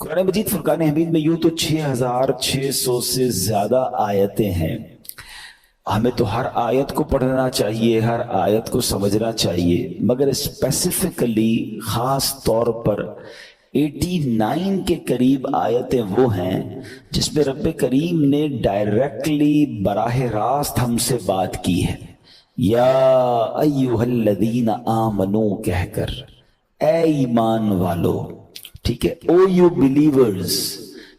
قرآن مجید فرقان حمید میں یوں تو 6600 سے زیادہ آیتیں ہیں. ہمیں تو ہر آیت کو پڑھنا چاہیے، ہر آیت کو سمجھنا چاہیے، مگر اسپیسیفکلی خاص طور پر 89 کے قریب آیتیں وہ ہیں جس میں رب کریم نے ڈائریکٹلی براہ راست ہم سے بات کی ہے. یا ایہا الذین آمنو کہہ کر، اے ایمان والو، ٹھیک ہے، او یو بلیورز،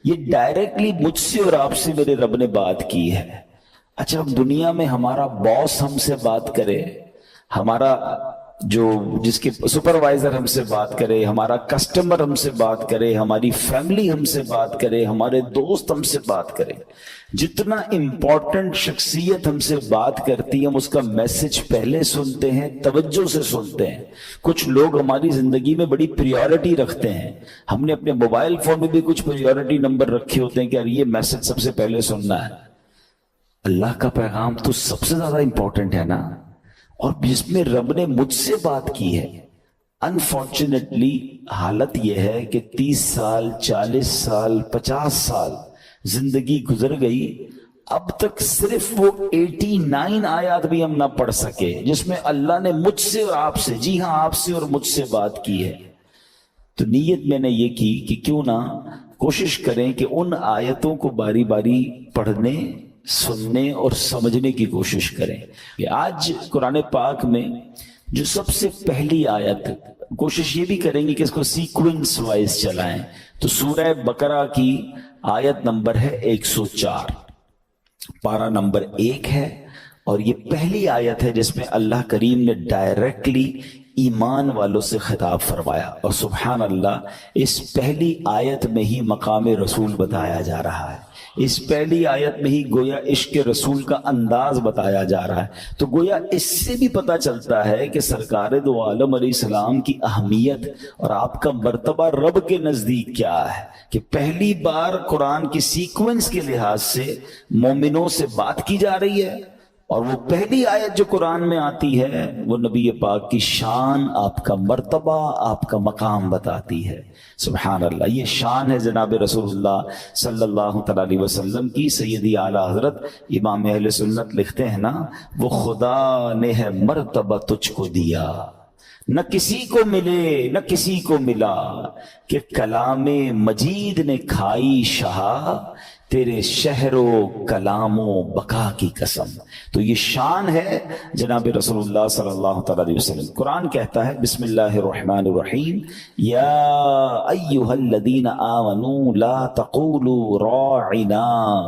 یہ ڈائریکٹلی مجھ سے اور آپ سے میرے رب نے بات کی ہے. اچھا، اب دنیا میں ہمارا باس ہم سے بات کرے، ہمارا جس کے سپروائزر ہم سے بات کرے، ہمارا کسٹمر ہم سے بات کرے، ہماری فیملی ہم سے بات کرے، ہمارے دوست ہم سے بات کرے، جتنا امپورٹنٹ شخصیت ہم سے بات کرتی ہے ہم اس کا میسج پہلے سنتے ہیں، توجہ سے سنتے ہیں. کچھ لوگ ہماری زندگی میں بڑی پریورٹی رکھتے ہیں. ہم نے اپنے موبائل فون میں بھی کچھ پریورٹی نمبر رکھے ہوتے ہیں کہ یار یہ میسج سب سے پہلے سننا ہے. اللہ کا پیغام تو سب سے زیادہ امپورٹنٹ ہے نا، اور جس میں رب نے مجھ سے بات کی ہے. انفارچونیٹلی حالت یہ ہے کہ 30 سال 40 سال 50 سال زندگی گزر گئی، اب تک صرف وہ 89 آیات بھی ہم نہ پڑھ سکے جس میں اللہ نے مجھ سے اور آپ سے، جی ہاں آپ سے اور مجھ سے بات کی ہے. تو نیت میں نے یہ کی کہ کیوں نہ کوشش کریں کہ ان آیتوں کو باری باری پڑھنے، سننے اور سمجھنے کی کوشش کریں. کہ آج قرآن پاک میں جو سب سے پہلی آیت، کوشش یہ بھی کریں گے کہ اس کو سیکوینس وائز چلائیں. تو سورہ بقرہ کی آیت نمبر ہے 104، پارہ نمبر 1 ہے، اور یہ پہلی آیت ہے جس میں اللہ کریم نے ڈائریکٹلی ایمان والوں سے خطاب فرمایا. اور سبحان اللہ، اس پہلی آیت میں ہی مقام رسول بتایا جا رہا ہے، اس پہلی آیت میں ہی گویا عشق رسول کا انداز بتایا جا رہا ہے. تو گویا اس سے بھی پتہ چلتا ہے کہ سرکار دو عالم علیہ السلام کی اہمیت اور آپ کا مرتبہ رب کے نزدیک کیا ہے، کہ پہلی بار قرآن کی سیکوینس کے لحاظ سے مومنوں سے بات کی جا رہی ہے. اور وہ پہلی آیت جو قرآن میں آتی ہے وہ نبی پاک کی شان، آپ کا مرتبہ، آپ کا مقام بتاتی ہے. سبحان اللہ، یہ شان ہے جناب رسول اللہ صلی اللہ تعالی علیہ وسلم کی. سیدی اعلیٰ حضرت امام اہل سنت لکھتے ہیں نا، وہ خدا نے ہے مرتبہ تجھ کو دیا، نہ کسی کو ملے نہ کسی کو ملا، کہ کلام مجید نے کھائی شہا، تیرے شہر و کلام و بقا کی قسم. تو یہ شان ہے جناب رسول اللہ صلی اللہ تعالی علیہ وسلم. قرآن کہتا ہے بسم اللہ الرحمن الرحیم، یا ایہا الذین آمنوا لا تقولوا راعنا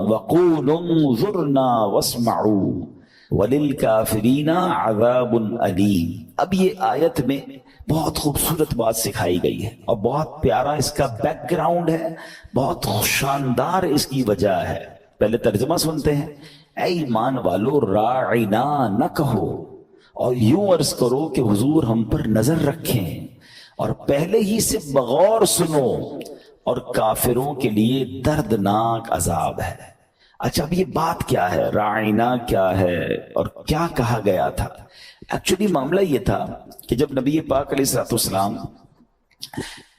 وقولوا انظرنا واسمعوا وَلِلْكَافِرِينَ عَذَابٌ أَلِيمٌ. اب یہ آیت میں بہت خوبصورت بات سکھائی گئی ہے اور بہت پیارا اس کا بیک گراؤنڈ ہے، بہت شاندار اس کی وجہ ہے. پہلے ترجمہ سنتے ہیں. اے ایمان والو، راعنا نہ کہو، اور یوں عرض کرو کہ حضور ہم پر نظر رکھیں، اور پہلے ہی سے بغور سنو، اور کافروں کے لیے دردناک عذاب ہے. اچھا، اب یہ بات کیا ہے، راعنا کیا ہے اور کیا کہا گیا تھا؟ ایکچولی معاملہ یہ تھا کہ جب نبی پاک علیہ السلام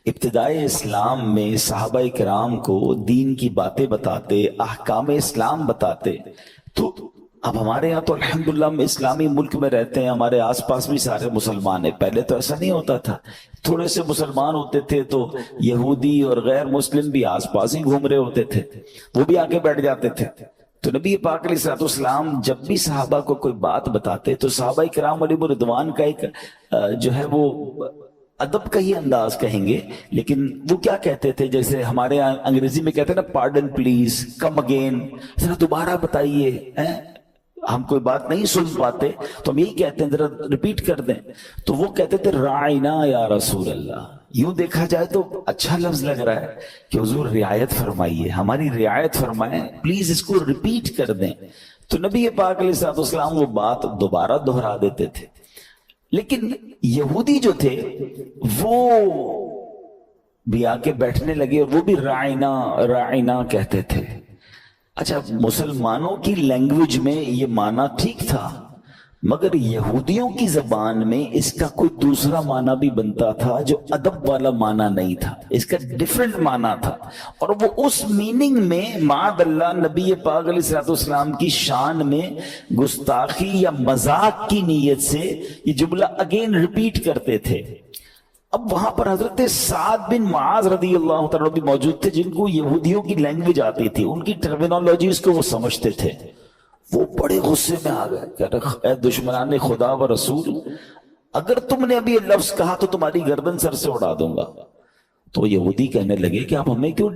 ابتدائے اسلام میں صحابہ کرام کو دین کی باتیں بتاتے، احکام اسلام بتاتے، تو اب ہمارے یہاں تو الحمدللہ ہم اسلامی ملک میں رہتے ہیں، ہمارے آس پاس بھی سارے مسلمان ہیں. پہلے تو ایسا نہیں ہوتا تھا، تھوڑے سے مسلمان ہوتے تھے تو یہودی اور غیر مسلم بھی آس پاس ہی گھوم رہے ہوتے تھے، وہ بھی آگے بیٹھ جاتے تھے. تو نبی پاک علیہ السلام جب بھی صحابہ کو کوئی بات بتاتے تو صحابہ کرام علیہ رضوان کا ایک جو ہے وہ ادب کا ہی انداز کہیں گے، لیکن وہ کیا کہتے تھے، جیسے ہمارے انگریزی میں کہتے ہیں نا، پارڈن پلیز، کم اگین، ذرا دوبارہ بتائیے، ہم کوئی بات نہیں سن پاتے تو ہم یہی کہتے ہیں ذرا ریپیٹ کر دیں. تو وہ کہتے تھے راعنا یا رسول اللہ. یوں دیکھا جائے تو اچھا لفظ لگ رہا ہے کہ حضور رعایت فرمائیے، ہماری رعایت فرمائیں، پلیز اس کو ریپیٹ کر دیں. تو نبی پاک علیہ السلام وہ بات دوبارہ دہرا دیتے تھے. لیکن یہودی جو تھے وہ بھی آ کے بیٹھنے لگے اور وہ بھی راعنا راعنا کہتے تھے. اچھا، مسلمانوں کی لینگویج میں یہ معنی ٹھیک تھا، مگر یہودیوں کی زبان میں اس کا کوئی دوسرا معنی بھی بنتا تھا جو ادب والا معنی نہیں تھا، اس کا ڈیفرنٹ معنی تھا، اور وہ اس میننگ میں معاذ اللہ نبی پاک علیہ السلام کی شان میں گستاخی یا مذاق کی نیت سے یہ جملہ اگین ریپیٹ کرتے تھے۔ اب وہاں پر حضرت سعد بن معاذ رضی اللہ تعالیٰ بھی موجود تھے جن کو یہودیوں کی لینگویج آتی تھی، ان کی ٹرمینالوجیز کو وہ سمجھتے تھے۔ وہ بڑے غصے میں آ گئے کہ اے دشمنان خدا و رسول، اگر تم نے ابھی یہ لفظ کہا تو تمہاری گردن سر سے اڑا دوں گا۔ تو یہودی کہنے لگے کہ آپ ہمیں کیوں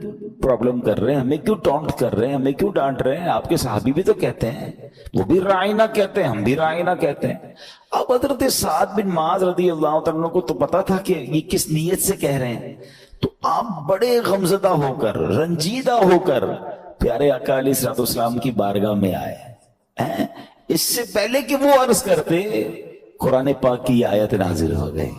پرابلم کر رہے ہیں، ہمیں کیوں ٹونٹ کر رہے ہیں، ہمیں کیوں ڈانٹ رہے ہیں؟ آپ کے صحابی بھی تو کہتے ہیں، وہ بھی رائنا کہتے ہیں، ہم بھی رائنا کہتے ہیں۔ اب حضرت سعد بن معاذ رضی اللہ تعالیٰ کو تو پتا تھا کہ یہ کس نیت سے کہہ رہے ہیں، تو آپ بڑے غمزدہ ہو کر، رنجیدہ ہو کر پیارے آقا علیہ السلام کی بارگاہ میں آئے۔ اس سے پہلے کہ وہ عرض کرتے، قرآن پاک کی آیت نازل ہو گئی۔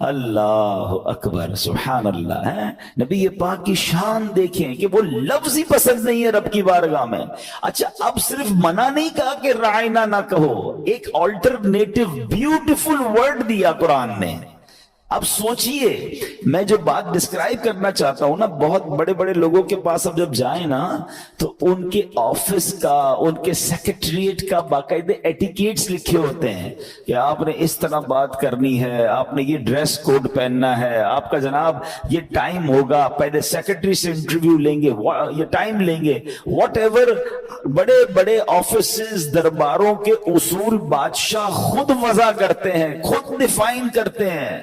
اللہ اکبر، سبحان اللہ ہے۔ نبی پاک کی شان دیکھیں کہ وہ لفظ ہی پسند نہیں ہے رب کی بارگاہ میں۔ اچھا، اب صرف منع نہیں کہا کہ رائنا نہ کہو، ایک آلٹرنیٹو بیوٹیفل ورڈ دیا قرآن نے۔ اب سوچئے، میں جو بات ڈسکرائب کرنا چاہتا ہوں نا، بہت بڑے بڑے لوگوں کے پاس اب جب جائیں نا تو ان کے آفس کا، ان کے سیکریٹریٹ کا باقاعدہ ایٹیکیٹس لکھے ہوتے ہیں کہ آپ نے اس طرح بات کرنی ہے، آپ نے یہ ڈریس کوڈ پہننا ہے، آپ کا جناب یہ ٹائم ہوگا، پہلے سیکریٹری سے انٹرویو لیں گے، یہ ٹائم لیں گے، واٹ ایور۔ بڑے بڑے آفیسز، درباروں کے اصول بادشاہ خود وضع کرتے ہیں، خود ڈیفائن کرتے ہیں۔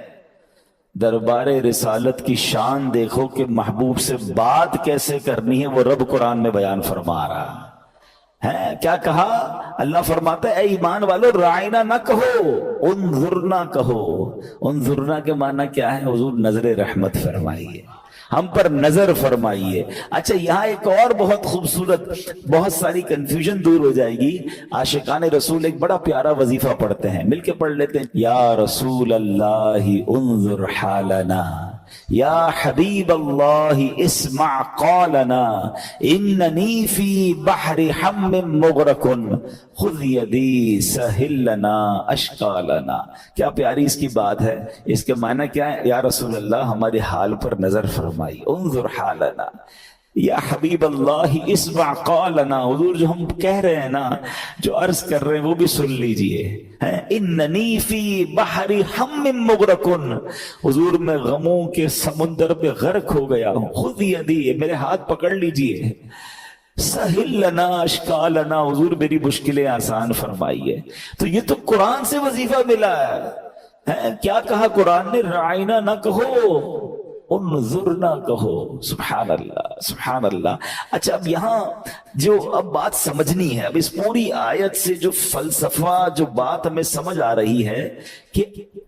دربار رسالت کی شان دیکھو کہ محبوب سے بات کیسے کرنی ہے، وہ رب قرآن میں بیان فرما رہا ہے۔ کیا کہا؟ اللہ فرماتا ہے اے ایمان والو، رائنا نہ کہو، انظرنا کہو۔ انظرنا کے معنی کیا ہے؟ حضور نظر رحمت فرمائیے، ہم پر نظر فرمائیے۔ اچھا، یہاں ایک اور بہت خوبصورت، بہت ساری کنفیوژن دور ہو جائے گی۔ عاشقان رسول ایک بڑا پیارا وظیفہ پڑھتے ہیں، مل کے پڑھ لیتے ہیں۔ یا رسول اللہ انظر حالنا، یا حبیب اللہ اسمع قالنا، اننی فی بحر ہم مغرق خذ یدی سہل لنا اشکالنا۔ کیا پیاری اس کی بات ہے۔ اس کے معنی کیا ہے؟ یا رسول اللہ ہمارے حال پر نظر فرمائی، انظر حالنا، یا حبیب اللہ اسمع قالنا، حضور جو ہم کہہ رہے ہیں نا، جو عرض کر رہے ہیں وہ بھی سن لیجئے۔ اننی فی بحر ہم مغرق، حضور میں غموں کے سمندر پہ غرق ہو گیا ہوں، خذ یدی، میرے ہاتھ پکڑ لیجئے، سہل لنا اشکالنا، حضور میری مشکلیں آسان فرمائیے۔ تو یہ تو قرآن سے وظیفہ ملا ہے۔ کیا کہا قرآن نے؟ رائنا نہ کہو، انظرنا کہو۔ سبحان اللہ، سبحان اللہ۔ اچھا، اب یہاں جو اب بات سمجھنی ہے، اب اس پوری آیت سے جو فلسفہ، جو بات ہمیں سمجھ آ رہی ہے کہ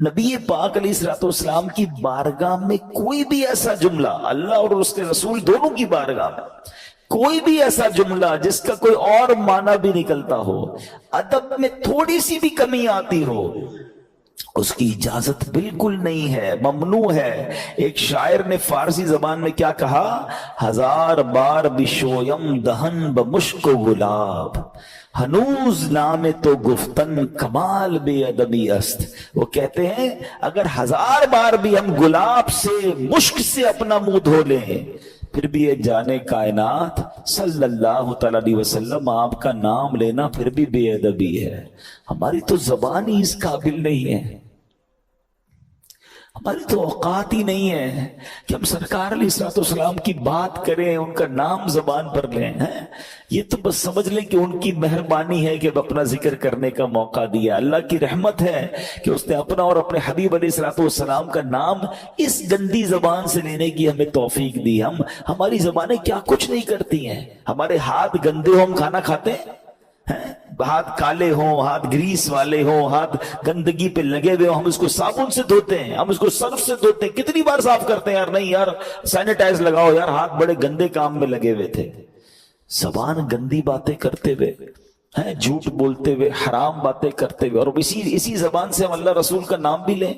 نبی پاک علیہ السلام کی بارگاہ میں کوئی بھی ایسا جملہ، اللہ اور اس کے رسول دونوں کی بارگاہ میں کوئی بھی ایسا جملہ جس کا کوئی اور معنی بھی نکلتا ہو، ادب میں تھوڑی سی بھی کمی آتی ہو، اس کی اجازت بالکل نہیں ہے، ممنوع ہے۔ ایک شاعر نے فارسی زبان میں کیا کہا؟ ہزار بار بشویم دہن بمشک و گلاب، ہنوز نام تو گفتن کمال بے ادبی است۔ وہ کہتے ہیں اگر ہزار بار بھی ہم گلاب سے، مشک سے اپنا منہ دھو لیں، پھر بھی یہ جانے کائنات صلی اللہ تعالی علیہ وسلم آپ کا نام لینا پھر بھی بے ادبی ہے۔ ہماری تو زبان ہی اس قابل نہیں ہے، ہماری تو اوقات ہی نہیں ہے کہ ہم سرکار علیہ السلام کی بات کریں، ان کا نام زبان پر لیں۔ یہ تو بس سمجھ لیں کہ ان کی مہربانی ہے کہ اپنا ذکر کرنے کا موقع دیا، اللہ کی رحمت ہے کہ اس نے اپنا اور اپنے حبیب علیہ السلام کا نام اس گندی زبان سے لینے کی ہمیں توفیق دی۔ ہماری زبانیں کیا کچھ نہیں کرتی ہیں، ہمارے ہاتھ گندے ہو، ہم کھانا کھاتے ہیں، ہاتھ کالے ہوں، ہاتھ گریس والے ہوں، ہاتھ گندگی پہ لگے ہوئے ہوں، ہم اس کو صابن سے دھوتے ہیں، ہم اس کو سرف سے دھوتے ہیں، کتنی بار صاف کرتے ہیں؟ یار نہیں یار، سینیٹائز لگاؤ یار، ہاتھ بڑے گندے کام میں لگے ہوئے تھے۔ زبان گندی باتیں کرتے ہوئے، جھوٹ بولتے ہوئے، حرام باتیں کرتے ہوئے، اور اسی زبان سے ہم اللہ رسول کا نام بھی لیں۔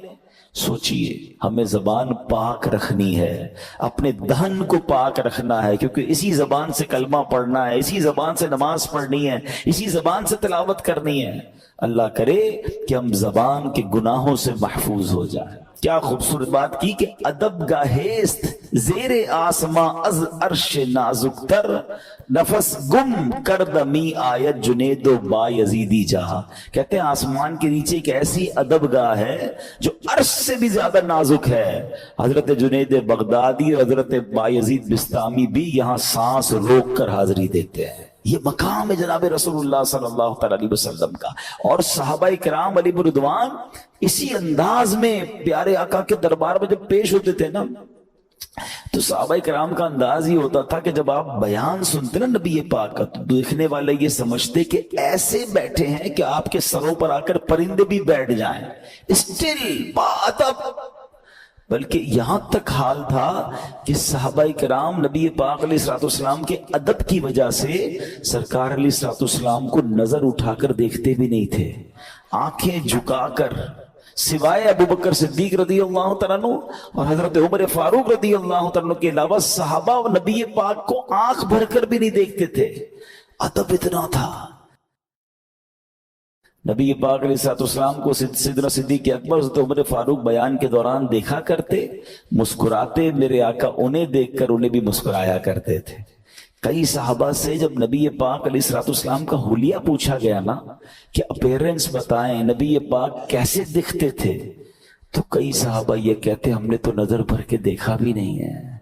سوچئے ہمیں زبان پاک رکھنی ہے، اپنے دہن کو پاک رکھنا ہے، کیونکہ اسی زبان سے کلمہ پڑھنا ہے، اسی زبان سے نماز پڑھنی ہے، اسی زبان سے تلاوت کرنی ہے۔ اللہ کرے کہ ہم زبان کے گناہوں سے محفوظ ہو جائیں۔ کیا خوبصورت بات کی کہ ادب گاہیست زیر آسماں از عرش نازک تر، نفس گم کردمی آیت جنید و با یزیدی جہاں۔ کہتے ہیں آسمان کے نیچے ایک ایسی ادب گاہ ہے جو عرش سے بھی زیادہ نازک ہے۔ حضرت جنید بغدادی اور حضرت با یزید بستامی بھی یہاں سانس روک کر حاضری دیتے ہیں۔ یہ مقام ہے جناب رسول اللہ صلی اللہ علیہ وسلم کا۔ اور صحابہ کرام علیہ رضوان اسی انداز میں پیارے آقا کے دربار میں جب پیش ہوتے تھے نا، تو صحابہ کرام کا انداز یہ ہوتا تھا کہ جب آپ بیان سنتے نا نبی پاک کا، تو دیکھنے والے یہ سمجھتے کہ ایسے بیٹھے ہیں کہ آپ کے سروں پر آ کر پرندے بھی بیٹھ جائیں، اسٹل بادب۔ بلکہ یہاں تک حال تھا کہ صحابہ کرام نبی پاک علیہ الصلوۃ والسلام کے ادب کی وجہ سے سرکار علیہ الصلوۃ والسلام کو نظر اٹھا کر دیکھتے بھی نہیں تھے، آنکھیں جھکا کر، سوائے ابو بکر صدیق رضی اللہ تعالیٰ عنہ اور حضرت عمر فاروق رضی اللہ تعالیٰ عنہ کے علاوہ صحابہ اور نبی پاک کو آنکھ بھر کر بھی نہیں دیکھتے تھے۔ ادب اتنا تھا۔ نبی پاک علیہ الصلوۃ والسلام کو سیدنا صدیق اکبر حضرت عمر فاروق بیان کے دوران دیکھا کرتے، مسکراتے، میرے آقا انہیں دیکھ کر انہیں بھی مسکرایا کرتے تھے۔ کئی صحابہ سے جب نبی پاک علیہ الصلوۃ والسلام کا حلیہ پوچھا گیا نا کہ اپیرنس بتائیں، نبی پاک کیسے دکھتے تھے، تو کئی صحابہ یہ کہتے ہم نے تو نظر بھر کے دیکھا بھی نہیں ہے،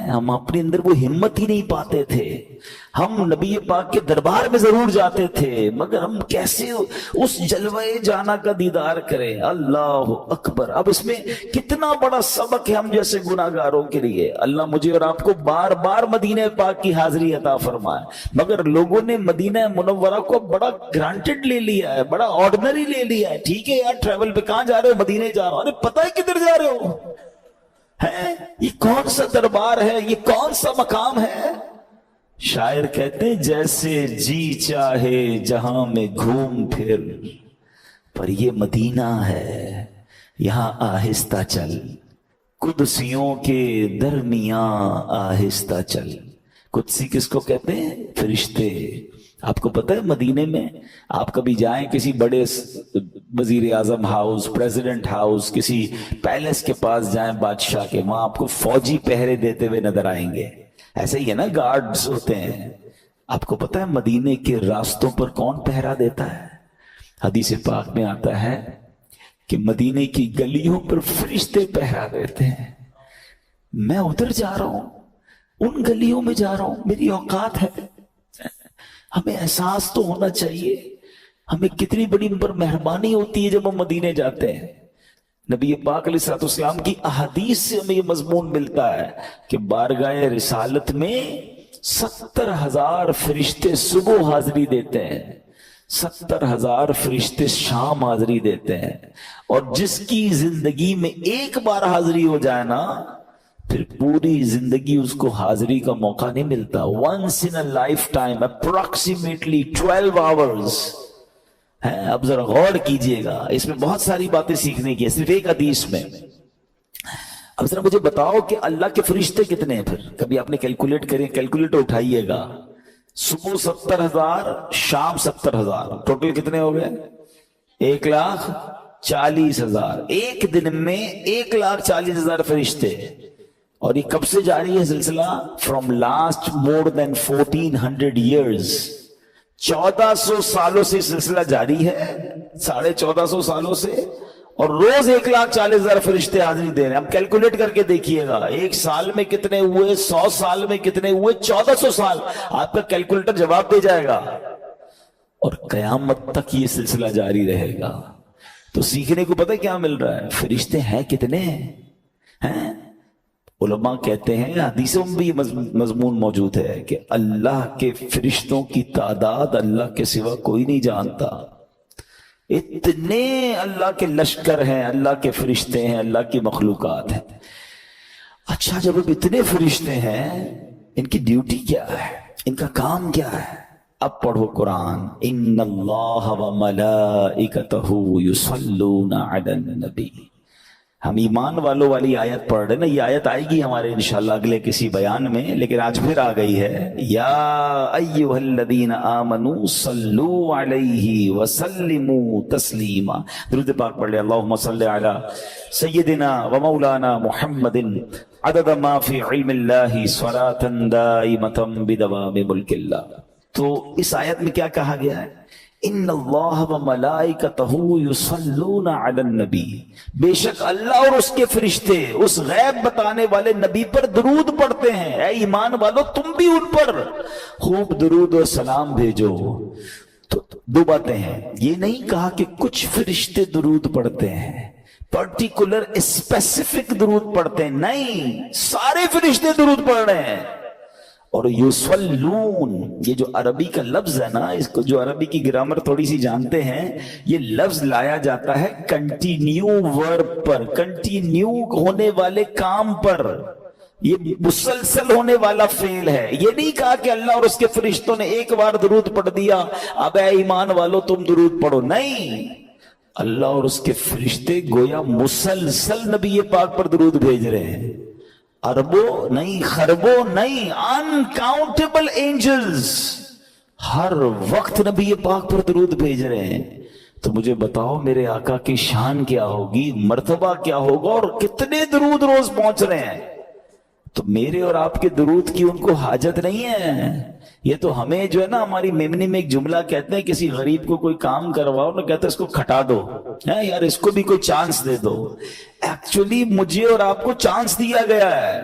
ہم اپنے اندر وہ ہمت ہی نہیں پاتے تھے۔ ہم نبی پاک کے دربار میں ضرور جاتے تھے، مگر ہم کیسے اس جلوہ جانا کا دیدار کریں۔ اللہ اکبر۔ اب اس میں کتنا بڑا سبق ہے ہم جیسے گناہگاروں کے لیے۔ اللہ مجھے اور آپ کو بار بار مدینہ پاک کی حاضری عطا فرمائے، مگر لوگوں نے مدینہ منورہ کو بڑا گرانٹڈ لے لیا ہے، بڑا آرڈنری لے لیا ہے۔ ٹھیک ہے یار، ٹریول پہ کہاں جا رہے ہو؟ مدینہ جا رہا ہوں۔ ارے پتہ ہے کدھر جا رہے ہو؟ یہ کون سا دربار ہے؟ یہ کون سا مقام ہے؟ شاعر کہتے ہیں جیسے جی چاہے جہاں میں گھوم پھر، پر یہ مدینہ ہے یہاں آہستہ چل، قدسیوں کے درمیان آہستہ چل۔ قدسی کس کو کہتے ہیں؟ فرشتے۔ آپ کو پتہ ہے مدینے میں آپ کبھی جائیں کسی بڑے وزیر اعظم ہاؤس، پریزیڈنٹ ہاؤس، کسی پیلس کے پاس جائیں بادشاہ کے، وہاں آپ کو فوجی پہرے دیتے ہوئے نظر آئیں گے۔ ایسے ہی ہے نا، گارڈز ہوتے ہیں۔ آپ کو پتہ ہے مدینے کے راستوں پر کون پہرا دیتا ہے؟ حدیث پاک میں آتا ہے کہ مدینے کی گلیوں پر فرشتے پہرا دیتے ہیں۔ میں ادھر جا رہا ہوں، ان گلیوں میں جا رہا ہوں، میری اوقات ہے۔ ہمیں احساس تو ہونا چاہیے ہمیں کتنی بڑی پر مہربانی ہوتی ہے جب ہم مدینے جاتے ہیں۔ نبی پاک علیہ الصلوۃ والسلام کی احادیث سے ہمیں یہ مضمون ملتا ہے کہ بارگاہ رسالت میں 70,000 فرشتے صبح حاضری دیتے ہیں، 70,000 فرشتے شام حاضری دیتے ہیں، اور جس کی زندگی میں ایک بار حاضری ہو جائے نا، پھر پوری زندگی اس کو حاضری کا موقع نہیں ملتا۔ once in a lifetime approximately 12 hours۔ اب ذرا غور کیجئے گا، اس میں بہت ساری باتیں سیکھنے کی ہے صرف ایک حدیث میں۔ اب ذرا مجھے بتاؤ کہ اللہ کے فرشتے کتنے ہیں؟ پھر کبھی آپ نے کیلکولیٹ کریں، کیلکولیٹر اٹھائیے گا، صبح 70,000، شام 70,000، ٹوٹل کتنے ہو گئے؟ 1,40,000۔ ایک دن میں 1,40,000 فرشتے۔ اور یہ کب سے جاری ہے سلسلہ؟ From last more than 1400 years۔ 1400 سالوں سے سلسلہ جاری ہے، 1450 سالوں سے، اور روز 1,40,000 فرشتے حاضری دے رہے ہیں۔ اب کیلکولیٹ کر کے دیکھیے گا، ایک سال میں کتنے ہوئے، 100 سال میں کتنے ہوئے، 1400 سال۔ آپ کا کیلکولیٹر جواب دے جائے گا، اور قیامت تک یہ سلسلہ جاری رہے گا۔ تو سیکھنے کو پتہ کیا مل رہا ہے؟ فرشتے ہیں کتنے ہیں؟ علماء کہتے ہیں، حدیثوں میں بھی مضمون موجود ہے کہ اللہ کے فرشتوں کی تعداد اللہ کے سوا کوئی نہیں جانتا۔ اتنے اللہ کے لشکر ہیں، اللہ کے فرشتے ہیں، اللہ کی مخلوقات ہیں۔ اچھا، جب اب اتنے فرشتے ہیں، ان کی ڈیوٹی کیا ہے؟ ان کا کام کیا ہے؟ اب پڑھو قرآن۔ ان اللہ و ملائکتہ یصلون علی النبی۔ ہم ایمان والوں والی آیت پڑھ رہے ہیں نا, یہ آیت آئے گی ہمارے انشاءاللہ اگلے کسی بیان میں, لیکن آج پھر آ گئی ہے. یا ایھا الذین آمنوا صلوا علیہ وسلموا تسلیما. درود پاک پڑھ لیں. اللہم صل علی سیدنا و مولانا محمد عدد ما فی علم اللہ صلاۃ دائمۃ بدوام ملک اللہ. تو اس آیت میں کیا کہا گیا ہے؟ ان اللہ و ملائکتہ یصلون علی النبی, بے شک اللہ اور اس کے فرشتے اس غیب بتانے والے نبی پر درود پڑھتے ہیں. اے ایمان والو تم بھی ان پر خوب درود و سلام بھیجو. تو دو باتیں ہیں, یہ نہیں کہا کہ کچھ فرشتے درود پڑھتے ہیں, پرٹیکولر اسپیسیفک درود پڑھتے ہیں, نہیں, سارے فرشتے درود پڑھ رہے ہیں. اور یصلون, یہ جو عربی کا لفظ ہے نا, اس کو جو عربی کی گرامر تھوڑی سی جانتے ہیں, یہ لفظ لایا جاتا ہے کنٹینیو ورب پر, کنٹینیو ہونے والے کام پر. یہ مسلسل ہونے والا فعل ہے. یہ نہیں کہا کہ اللہ اور اس کے فرشتوں نے ایک بار درود پڑھ دیا اب اے ایمان والو تم درود پڑھو. نہیں, اللہ اور اس کے فرشتے گویا مسلسل نبی پاک پر درود بھیج رہے ہیں. اربوں نہیں, خربوں نہیں, انکاؤنٹیبل اینجلز ہر وقت نبی پاک پر درود بھیج رہے ہیں. تو مجھے بتاؤ میرے آقا کی شان کیا ہوگی, مرتبہ کیا ہوگا, اور کتنے درود روز پہنچ رہے ہیں. تو میرے اور آپ کے درود کی ان کو حاجت نہیں ہے. یہ تو ہمیں جو ہے نا, ہماری میمنی میں ایک جملہ کہتے ہیں, کسی غریب کو کوئی کام کرواؤ نا, کہتے ہیں اس کو کھٹا دو, یار اس کو بھی کوئی چانس دے دو. ایکچولی مجھے اور آپ کو چانس دیا گیا ہے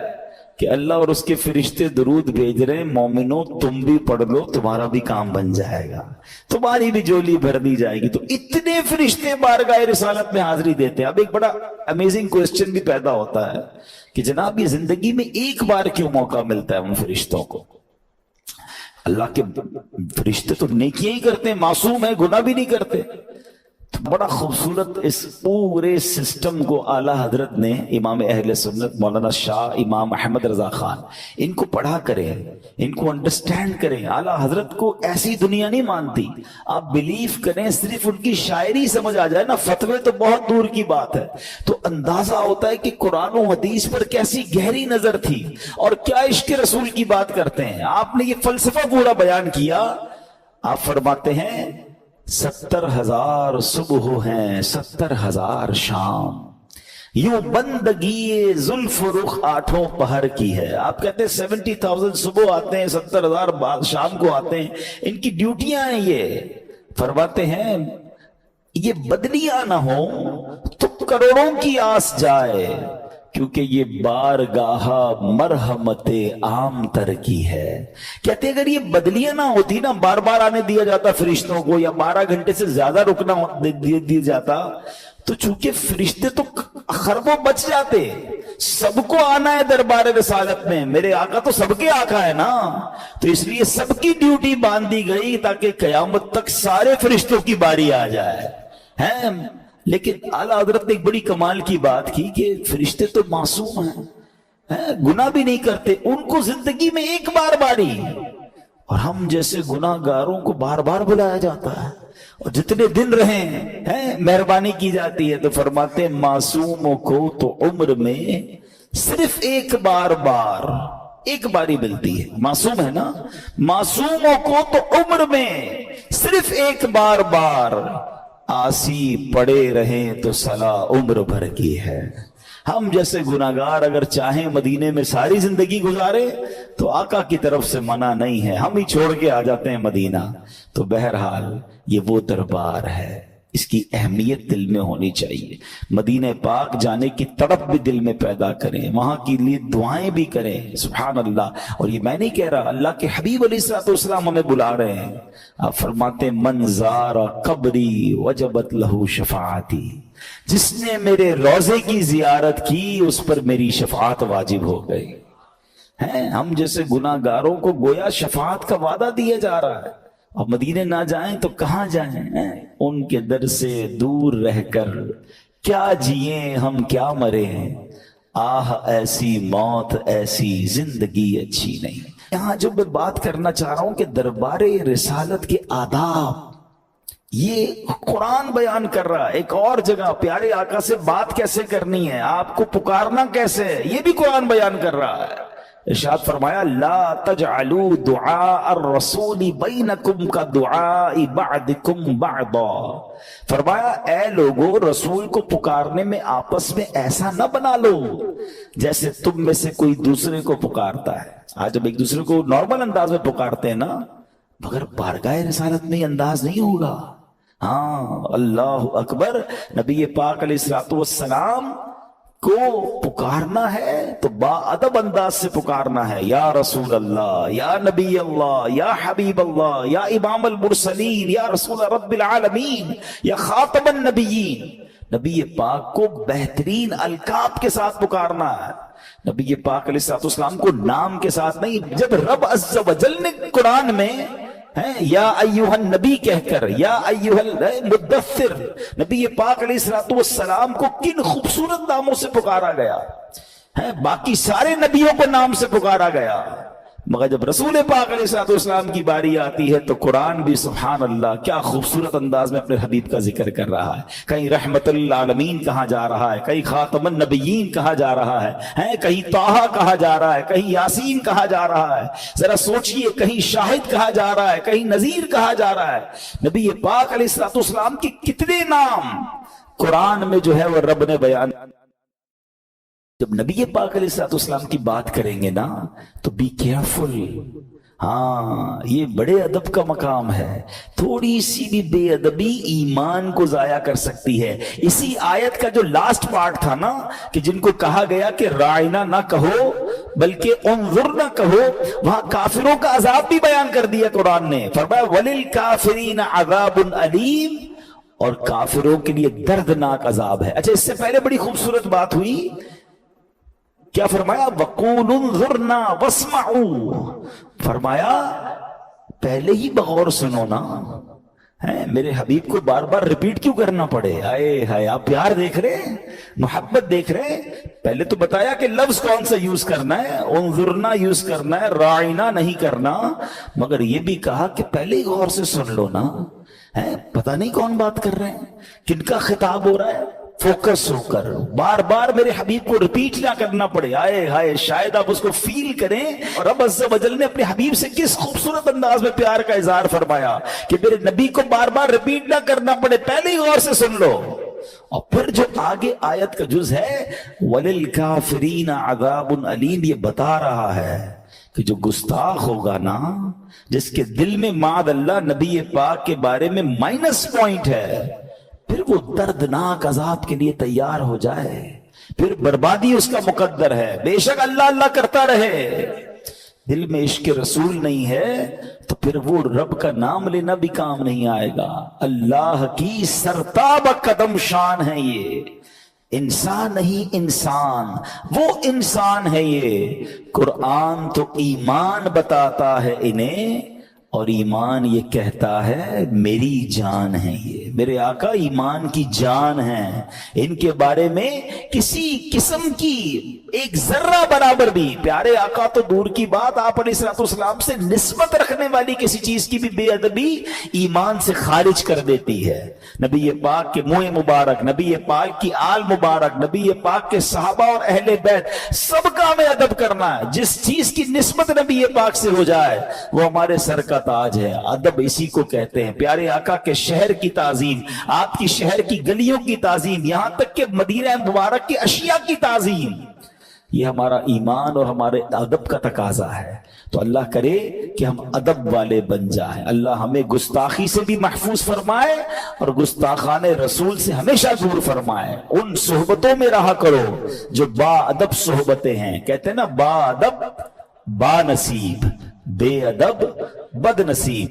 کہ اللہ اور اس کے فرشتے درود بھیج رہے ہیں. مومنو تم بھی پڑھ لو, تمہارا بھی کام بن جائے گا, تمہاری بھی جولی بھر دی جائے گی. تو اتنے فرشتے بارگاہ رسالت میں حاضری دیتے ہیں. اب ایک بڑا امیزنگ کوسچن بھی پیدا ہوتا ہے کہ جناب یہ زندگی میں ایک بار کیوں موقع ملتا ہے ان فرشتوں کو؟ اللہ کے فرشتے تو نیکیاں ہی کرتے ہیں, معصوم ہیں, گناہ بھی نہیں کرتے. بڑا خوبصورت اس پورے سسٹم کو اعلیٰ حضرت نے, امام اہل سنت مولانا شاہ امام احمد رضا خان, ان کو پڑھا کریں, ان کو انڈرسٹینڈ کریں. اعلیٰ حضرت کو ایسی دنیا نہیں مانتی. آپ بلیف کریں, صرف ان کی شاعری سمجھ آ جائے نا, فتوے تو بہت دور کی بات ہے, تو اندازہ ہوتا ہے کہ قرآن و حدیث پر کیسی گہری نظر تھی اور کیا عشق رسول کی بات کرتے ہیں. آپ نے یہ فلسفہ پورا بیان کیا. آپ فرماتے ہیں 70,000 صبح ہیں 70,000 شام, یوں بندگی زلف رخ 8 پہر کی ہے. آپ کہتے ہیں 70,000 صبح آتے ہیں, 70,000 بعد شام کو آتے ہیں, ان کی ڈیوٹیاں ہیں. یہ فرماتے ہیں یہ بدلیاں نہ ہو تو کروڑوں کی آس جائے, کیونکہ یہ بارگاہ مرحمت عام تر کی ہے. کہتے اگر یہ بدلیاں نہ ہوتی نا, بار بار آنے دیا جاتا فرشتوں کو, یا 12 گھنٹے سے زیادہ رکنا دیا جاتا, تو چونکہ فرشتے تو خربوں بچ جاتے. سب کو آنا ہے دربار رسالت میں, میرے آقا تو سب کے آقا ہے نا, تو اس لیے سب کی ڈیوٹی باندھ دی گئی تاکہ قیامت تک سارے فرشتوں کی باری آ جائے. ہیں لیکن اعلیٰ حضرت نے ایک بڑی کمال کی بات کی کہ فرشتے تو معصوم ہیں, گناہ بھی نہیں کرتے, ان کو زندگی میں ایک بار باری, اور ہم جیسے گناہ گاروں کو بار بار بلایا جاتا ہے, اور جتنے دن رہیں مہربانی کی جاتی ہے. تو فرماتے ہیں معصوموں کو تو عمر میں صرف ایک باری ملتی ہے. معصوم ہے نا, معصوموں کو تو عمر میں صرف ایک بار آسی پڑے رہیں تو صلاح عمر بھر کی ہے. ہم جیسے گناہگار اگر چاہیں مدینے میں ساری زندگی گزارے تو آقا کی طرف سے منع نہیں ہے, ہم ہی چھوڑ کے آ جاتے ہیں مدینہ. تو بہرحال یہ وہ دربار ہے, اس کی اہمیت دل میں ہونی چاہیے. مدینہ پاک جانے کی تڑپ بھی دل میں پیدا کریں, وہاں کے لیے دعائیں بھی کریں. سبحان اللہ. اور یہ میں نہیں کہہ رہا, اللہ کے حبیب علیہ السلام ہمیں بلا رہے ہیں. آپ فرماتے من زار قبری وجبت لہو شفاعتی, جس نے میرے روزے کی زیارت کی اس پر میری شفاعت واجب ہو گئی. ہم جیسے گناہ گاروں کو گویا شفاعت کا وعدہ دیا جا رہا ہے, اور مدینے نہ جائیں تو کہاں جائیں؟ ان کے در سے دور رہ کر کیا جئیں ہم کیا مریں, آہ ایسی موت ایسی زندگی اچھی نہیں. یہاں جو میں بات کرنا چاہ رہا ہوں کہ دربار رسالت کے آداب, یہ قرآن بیان کر رہا ہے. ایک اور جگہ پیارے آقا سے بات کیسے کرنی ہے، آپ کو پکارنا کیسے ہے، یہ بھی قرآن بیان کر رہا ہے. ارشاد فرمایا لا تجعلوا دعاء الرسول بینکم کا دعاء بعضکم بعضا. فرمایا اے لوگوں، رسول کو پکارنے میں آپس میں ایسا نہ بنا لو جیسے تم میں سے کوئی دوسرے کو پکارتا ہے. آج جب ایک دوسرے کو نارمل انداز میں پکارتے ہیں نا، مگر بارگاہ رسالت میں یہ انداز نہیں ہوگا. ہاں اللہ اکبر. نبی پاک علیہ الصلوۃ والسلام کو پکارنا ہے تو با ادب انداز سے پکارنا ہے. یا رسول اللہ، یا نبی اللہ، یا حبیب اللہ، یا امام المرسلین، یا رسول رب العالمین، یا خاتم النبیین. نبی پاک کو بہترین القاب کے ساتھ پکارنا ہے. نبی پاک علیہ الصلوۃ والسلام کو نام کے ساتھ نہیں. جب رب عز و جل نے قرآن میں یا ایوہ النبی کہہ کر، یا ایوہ المدثر، نبی پاک علیہ الصلوۃ والسلام کو کن خوبصورت ناموں سے پکارا گیا ہے. باقی سارے نبیوں کو نام سے پکارا گیا، مگر جب رسول پاک علیہ الصلوۃ والسلام کی باری آتی ہے تو قرآن بھی سبحان اللہ کیا خوبصورت انداز میں اپنے حبیب کا ذکر کر رہا ہے. کہیں رحمت للعالمین کہا جا رہا ہے، کہیں خاتم النبیین کہا جا رہا ہے، کہیں طٰہٰ کہا جا رہا ہے، کہیں یاسین کہا جا رہا ہے. ذرا سوچئے، کہیں شاہد کہا جا رہا ہے، کہیں نذیر کہا جا رہا ہے. نبی پاک علیہ الصلوۃ والسلام کے کتنے نام قرآن میں جو ہے وہ رب نے بیان. جب نبی پاک علیہ الصلوۃ والسلام کی بات کریں گے نا تو بی کیئرفل. ہاں یہ بڑے ادب کا مقام ہے. تھوڑی سی بھی بے ادبی ایمان کو ضائع کر سکتی ہے. اسی آیت کا جو لاسٹ پارٹ تھا نا کہ جن کو کہا گیا کہ راعنا نہ کہو بلکہ انظر نہ کہو، وہاں کافروں کا عذاب بھی بیان کر دیا قرآن نے. فرمایا وَلِلْكَافِرِينَ عَذَابٌ عَلِيمٌ، اور کافروں کے لیے دردناک عذاب ہے. اچھا اس سے پہلے بڑی خوبصورت بات ہوئی، کیا فرمایا؟ وَقُولُوا انظُرْنَا وَاسْمَعُوا. فرمایا پہلے ہی بغور سنو نا. میرے حبیب کو بار بار ریپیٹ کیوں کرنا پڑے؟ آئے ہائے، آپ پیار دیکھ رہے ہیں، محبت دیکھ رہے ہیں. پہلے تو بتایا کہ لفظ کون سا یوز کرنا ہے، انظرنا یوز کرنا ہے، راعنا نہیں کرنا. مگر یہ بھی کہا کہ پہلے ہی غور سے سن لو نا. پتہ نہیں کون بات کر رہے ہیں، کن کا خطاب ہو رہا ہے. فوکس ہو کر بار بار میرے حبیب کو ریپیٹ نہ کرنا پڑے. آئے ہائے، شاید آپ اس کو فیل کریں. اور رب عز و جل نے اپنے حبیب سے کس خوبصورت انداز میں پیار کا اظہار فرمایا کہ میرے نبی کو بار بار ریپیٹ نہ کرنا پڑے، پہلے ہی غور سے سن لو. اور پھر جو آگے آیت کا جز ہے وَلِلْكَافِرِينَ عَذَابٌ عَلِيمٌ، یہ بتا رہا ہے کہ جو گستاخ ہوگا نا، جس کے دل میں معاذ اللہ نبی پاک کے بارے میں مائنس پوائنٹ ہے، پھر وہ دردناک عذاب کے لیے تیار ہو جائے. پھر بربادی اس کا مقدر ہے. بے شک اللہ اللہ کرتا رہے، دل میں عشق رسول نہیں ہے تو پھر وہ رب کا نام لینا بھی کام نہیں آئے گا. اللہ کی سرتاب قدم شان ہے یہ. انسان نہیں انسان، وہ انسان ہے یہ. قرآن تو ایمان بتاتا ہے انہیں، اور ایمان یہ کہتا ہے میری جان ہے. یہ میرے آقا ایمان کی جان ہیں. ان کے بارے میں کسی قسم کی ایک ذرہ برابر بھی، پیارے آقا تو دور کی بات، آپ علیہ الصلوۃ والسلام سے نسبت رکھنے والی کسی چیز کی بھی بے ادبی ایمان سے خارج کر دیتی ہے. نبی پاک کے منہ مبارک، نبی پاک کی آل مبارک، نبی پاک کے صحابہ اور اہل بیت، سب کا ہمیں ادب کرنا ہے. جس چیز کی نسبت نبی پاک سے ہو جائے وہ ہمارے سر کا تاج ہے. ادب اسی کو کہتے ہیں. پیارے آقا کے شہر کی تعظیم، آپ کی شہر کی گلیوں کی تعظیم، یہاں تک کہ مدینہ مبارک کی اشیاء کی تعظیم، یہ ہمارا ایمان اور ہمارے ادب کا تقاضا ہے. تو اللہ کرے کہ ہم ادب والے بن جائیں. اللہ ہمیں گستاخی سے بھی محفوظ فرمائے اور گستاخان رسول سے ہمیشہ دور فرمائے. ان صحبتوں میں رہا کرو جو با ادب صحبتیں ہیں. کہتے ہیں نا با ادب با نصیب، بے ادب بد نصیب.